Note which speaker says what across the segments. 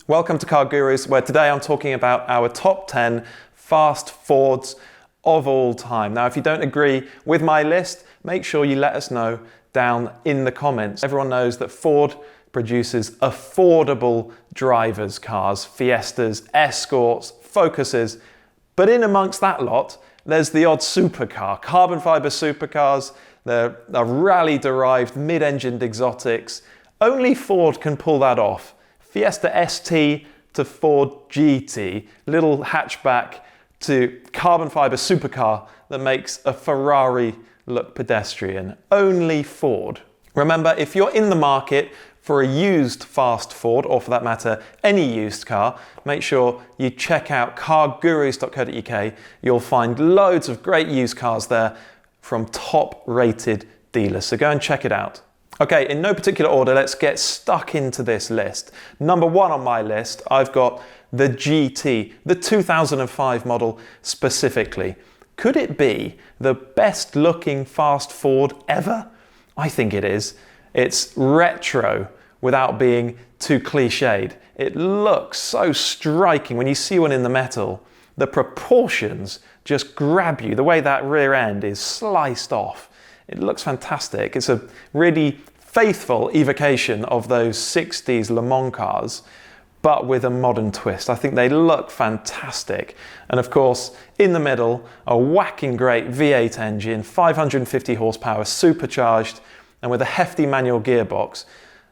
Speaker 1: Welcome to Car Gurus, where today I'm talking about our top 10 fast Fords of all time. Now, if you don't agree with my list, make sure you let us know down in the comments. Everyone knows that Ford produces affordable drivers' cars, Fiestas, Escorts, Focuses, but in amongst that lot, there's the odd supercar, carbon fiber supercars. They're rally-derived, mid-engined exotics. Only Ford can pull that off. Fiesta ST to Ford GT, little hatchback to carbon fiber supercar that makes a Ferrari look pedestrian. Only Ford. Remember, if you're in the market for a used fast Ford, or for that matter, any used car, make sure you check out cargurus.co.uk. You'll find loads of great used cars there from top-rated dealers, so go and check it out. Okay, in no particular order, let's get stuck into this list. Number one on my list, I've got the GT, the 2005 model specifically. Could it be the best looking fast Ford ever? I think it is. It's retro without being too cliched. It looks so striking when you see one in the metal. The proportions just grab you. The way that rear end is sliced off. It looks fantastic. It's a really faithful evocation of those 60s Le Mans cars, but with a modern twist. I think they look fantastic. And of course, in the middle, a whacking great V8 engine, 550 horsepower, supercharged, and with a hefty manual gearbox,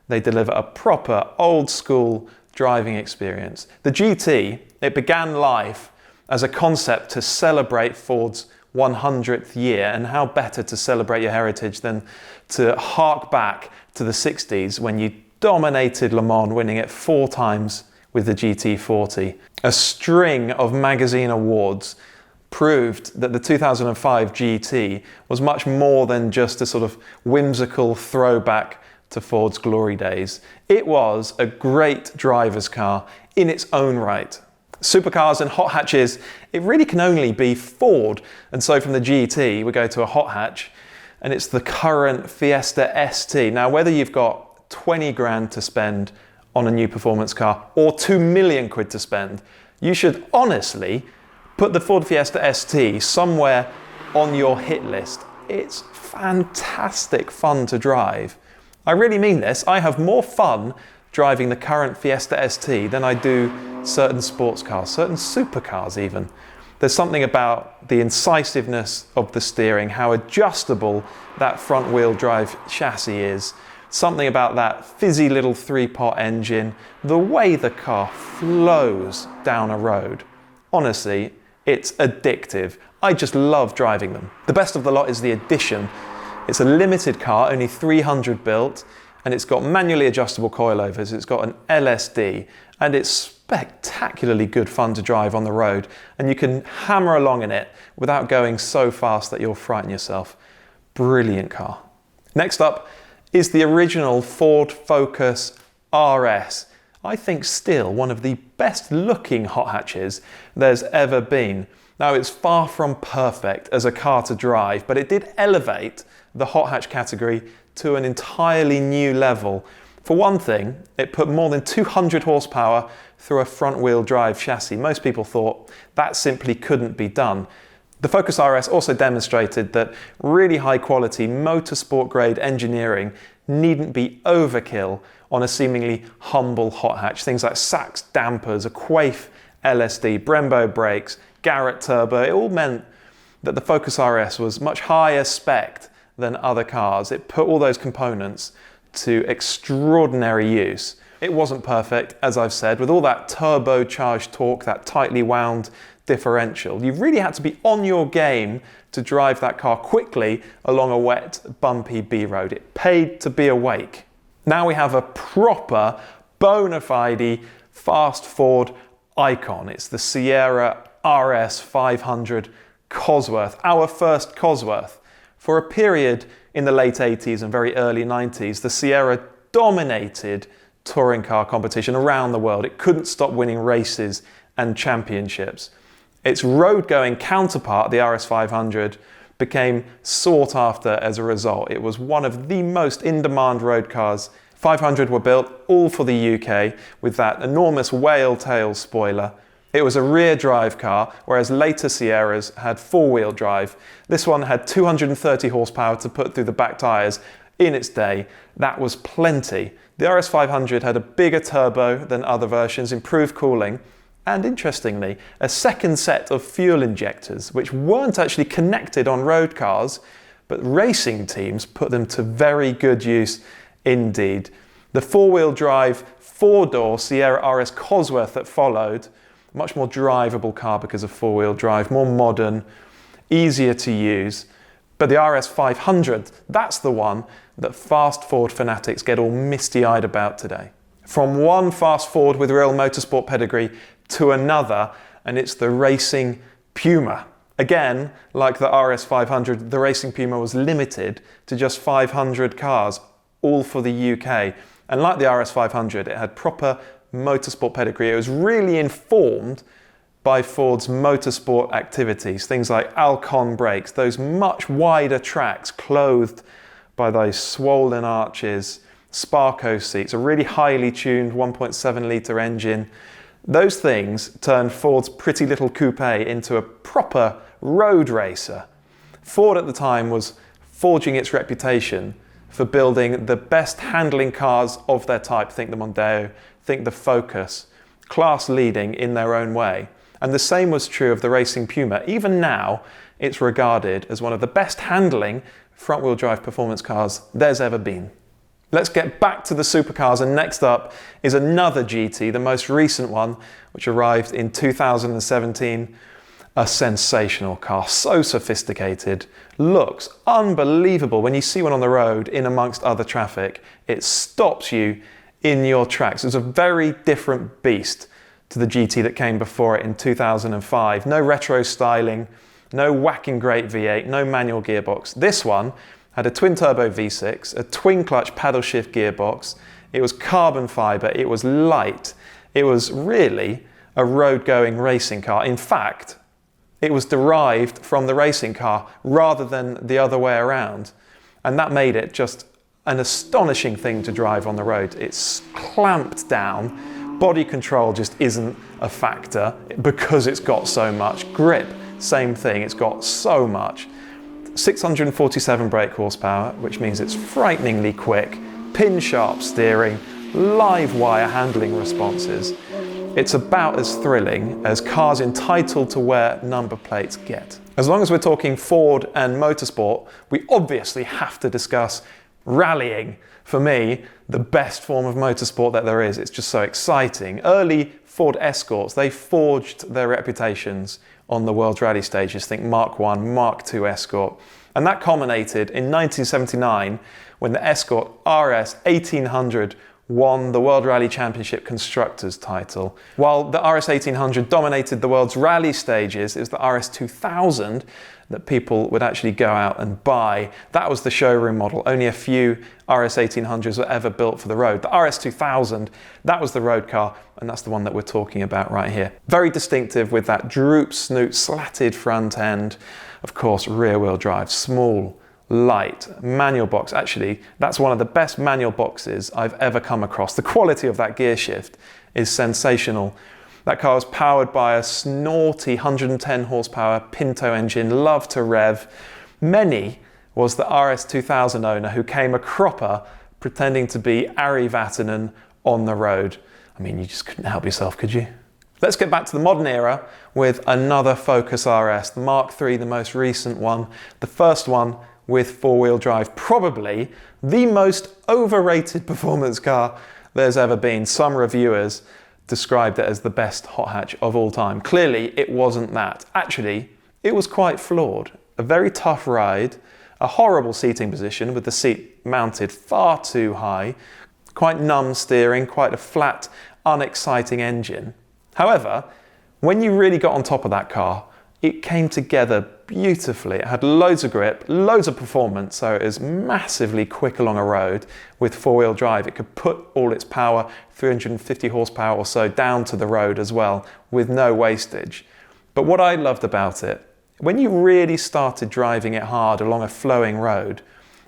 Speaker 1: they deliver a proper old school driving experience. The GT, it began life as a concept to celebrate Ford's 100th year, and how better to celebrate your heritage than to hark back to the 60s when you dominated Le Mans, winning it 4 times with the GT40. A string of magazine awards proved that the 2005 GT was much more than just a sort of whimsical throwback to Ford's glory days. It was a great driver's car in its own right. Supercars and hot hatches, it really can only be Ford. And so from the GT, we go to a hot hatch, and it's the current Fiesta ST. Now, whether you've got 20 grand to spend on a new performance car or 2 million quid to spend, you should honestly put the Ford Fiesta ST somewhere on your hit list. It's fantastic fun to drive. I really mean this. I have more fun driving the current Fiesta ST than I do certain sports cars, certain supercars even. There's something about the incisiveness of the steering, how adjustable that front wheel drive chassis is, something about that fizzy little 3-pot engine, the way the car flows down a road. Honestly, it's addictive. I just love driving them. The best of the lot is the Edition. It's a limited car, only 300 built, and it's got manually adjustable coilovers, it's got an LSD, and it's spectacularly good fun to drive on the road, and you can hammer along in it without going so fast that you'll frighten yourself. Brilliant car. Next up is the original Ford Focus RS. I think still one of the best looking hot hatches there's ever been. Now, it's far from perfect as a car to drive, but it did elevate the hot hatch category to an entirely new level. For one thing, it put more than 200 horsepower through a front-wheel drive chassis. Most people thought that simply couldn't be done. The Focus RS also demonstrated that really high-quality motorsport-grade engineering needn't be overkill on a seemingly humble hot hatch. Things like Sachs dampers, a Quaife LSD, Brembo brakes, Garrett turbo, it all meant that the Focus RS was much higher spec than other cars. It put all those components to extraordinary use. It wasn't perfect, as I've said, with all that turbocharged torque, that tightly wound differential. You really had to be on your game to drive that car quickly along a wet, bumpy B road. It paid to be awake. Now we have a proper, bona fide fast Ford icon. It's the Sierra RS 500 Cosworth, our first Cosworth. For a period in the late 80s and very early 90s, the Sierra dominated touring car competition around the world. It couldn't stop winning races and championships. Its road-going counterpart, the RS 500, became sought after as a result. It was one of the most in-demand road cars 500 were built all for the UK with that enormous whale tail spoiler. It was a rear drive car, whereas later Sierras had four-wheel drive. This one had 230 horsepower to put through the back tyres in its day. That was plenty. The RS 500 had a bigger turbo than other versions, improved cooling, and interestingly, a second set of fuel injectors, which weren't actually connected on road cars, but racing teams put them to very good use indeed. The four-wheel drive, four-door Sierra RS Cosworth that followed, much more drivable car because of four-wheel drive, more modern, easier to use. But the RS 500, that's the one that fast Ford fanatics get all misty-eyed about today. From one fast Ford with real motorsport pedigree to another, and it's the racing Puma. Again, like the RS 500, the racing Puma was limited to just 500 cars, all for the UK. And like the RS 500, it had proper motorsport pedigree. It was really informed by Ford's motorsport activities, things like Alcon brakes, those much wider tracks clothed by those swollen arches, Sparco seats, a really highly tuned 1.7 litre engine. Those things turned Ford's pretty little coupe into a proper road racer. Ford at the time was forging its reputation for building the best handling cars of their type. Think the Mondeo, think the Focus, class leading in their own way. And the same was true of the racing Puma. Even now, it's regarded as one of the best handling front-wheel drive performance cars there's ever been. Let's get back to the supercars, and next up is another GT, the most recent one, which arrived in 2017. A sensational car, so sophisticated, looks unbelievable. When you see one on the road in amongst other traffic, it stops you in your tracks. It's a very different beast to the GT that came before it in 2005. No retro styling, no whacking great V8, no manual gearbox. This one had a twin-turbo V6, a twin-clutch paddle-shift gearbox. It was carbon fibre, it was light. It was really a road-going racing car. In fact, it was derived from the racing car rather than the other way around. And that made it just an astonishing thing to drive on the road. It's clamped down. Body control just isn't a factor because it's got so much. Grip, same thing, it's got so much. 647 brake horsepower, which means it's frighteningly quick, pin-sharp steering, live wire handling responses. It's about as thrilling as cars entitled to wear number plates get. As long as we're talking Ford and motorsport, we obviously have to discuss rallying. For me, the best form of motorsport that there is. It's just so exciting. Early Ford Escorts, they forged their reputations on the world's rally stages. Think Mark I, Mark II Escort. And that culminated in 1979 when the Escort RS 1800 won the World Rally Championship Constructors title. While the RS 1800 dominated the world's rally stages, it was the RS 2000 that people would actually go out and buy. That was the showroom model. Only a few RS 1800s were ever built for the road. The RS 2000, that was the road car, and that's the one that we're talking about right here. Very distinctive with that droop snoot, slatted front end. Of course, rear wheel drive, small, light, manual box. Actually, that's one of the best manual boxes I've ever come across. The quality of that gear shift is sensational. That car was powered by a snorty 110 horsepower Pinto engine, loved to rev. Many was the RS 2000 owner who came a cropper pretending to be Ari Vatanen on the road. I mean, you just couldn't help yourself, could you? Let's get back to the modern era with another Focus RS, the Mark III, the most recent one, the first one with four-wheel drive, probably the most overrated performance car there's ever been. Some reviewers described it as the best hot hatch of all time. Clearly, it wasn't that. Actually, it was quite flawed. A very tough ride, a horrible seating position with the seat mounted far too high, quite numb steering, quite a flat, unexciting engine. However, when you really got on top of that car, it came together beautifully. It had loads of grip, loads of performance, so it was massively quick along a road with four-wheel drive. It could put all its power, 350 horsepower or so, down to the road as well, with no wastage. But what I loved about it, when you really started driving it hard along a flowing road,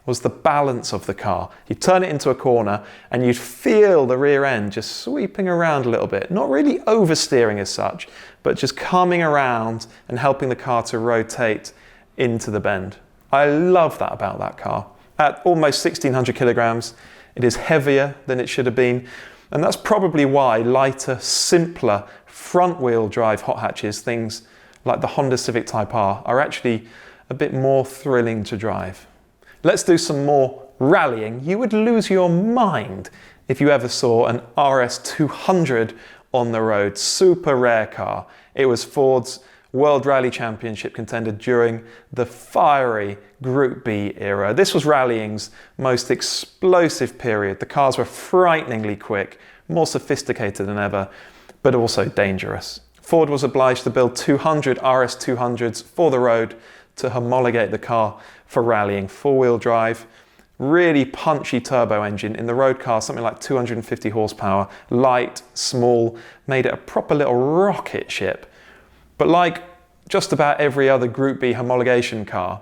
Speaker 1: was the balance of the car. You'd turn it into a corner and you'd feel the rear end just sweeping around a little bit, not really oversteering as such, but just coming around and helping the car to rotate into the bend. I love that about that car. At almost 1600 kilograms, it is heavier than it should have been, and that's probably why lighter, simpler front-wheel drive hot hatches, things like the Honda Civic Type R, are actually a bit more thrilling to drive. Let's do some more rallying. You would lose your mind if you ever saw an RS200 on the road. Super rare car. It was Ford's World Rally Championship contender during the fiery Group B era. This was rallying's most explosive period. The cars were frighteningly quick, more sophisticated than ever, but also dangerous. Ford was obliged to build 200 RS200s for the road to homologate the car for rallying. Four-wheel drive, really punchy turbo engine. In the road car, something like 250 horsepower, light, small, made it a proper little rocket ship. But like just about every other Group B homologation car,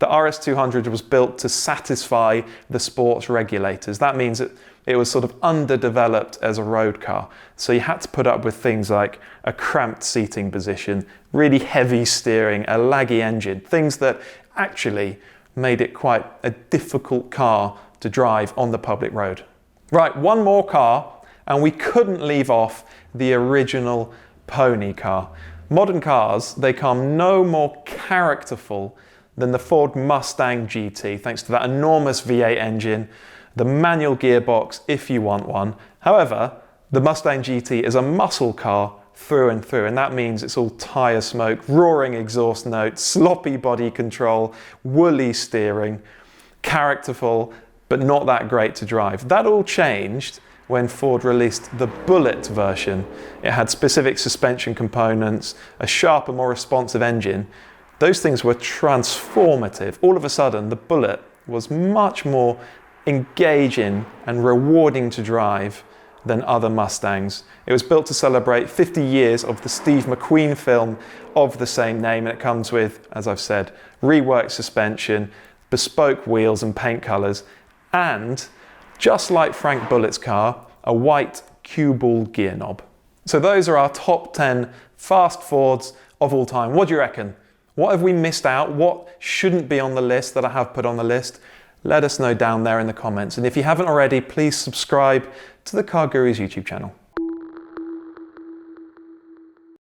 Speaker 1: the RS200 was built to satisfy the sports regulators. That means that it was sort of underdeveloped as a road car. So you had to put up with things like a cramped seating position, really heavy steering, a laggy engine, things that actually made it quite a difficult car to drive on the public road. Right, one more car, and we couldn't leave off the original pony car. Modern cars, they come no more characterful than the Ford Mustang GT, thanks to that enormous V8 engine, the manual gearbox if you want one. However, the Mustang GT is a muscle car through and through, and that means it's all tyre smoke, roaring exhaust notes, sloppy body control, woolly steering, characterful, but not that great to drive. That all changed when Ford released the Bullet version. It had specific suspension components, a sharper, more responsive engine. Those things were transformative. All of a sudden, the Bullet was much more engaging and rewarding to drive than other Mustangs. It was built to celebrate 50 years of the Steve McQueen film of the same name, and it comes with, as I've said, reworked suspension, bespoke wheels and paint colours, and, just like Frank Bullitt's car, a white cue ball gear knob. So those are our top 10 fast Fords of all time. What do you reckon? What have we missed out? What shouldn't be on the list that I have put on the list? Let us know down there in the comments. And if you haven't already, please subscribe to the CarGurus YouTube channel.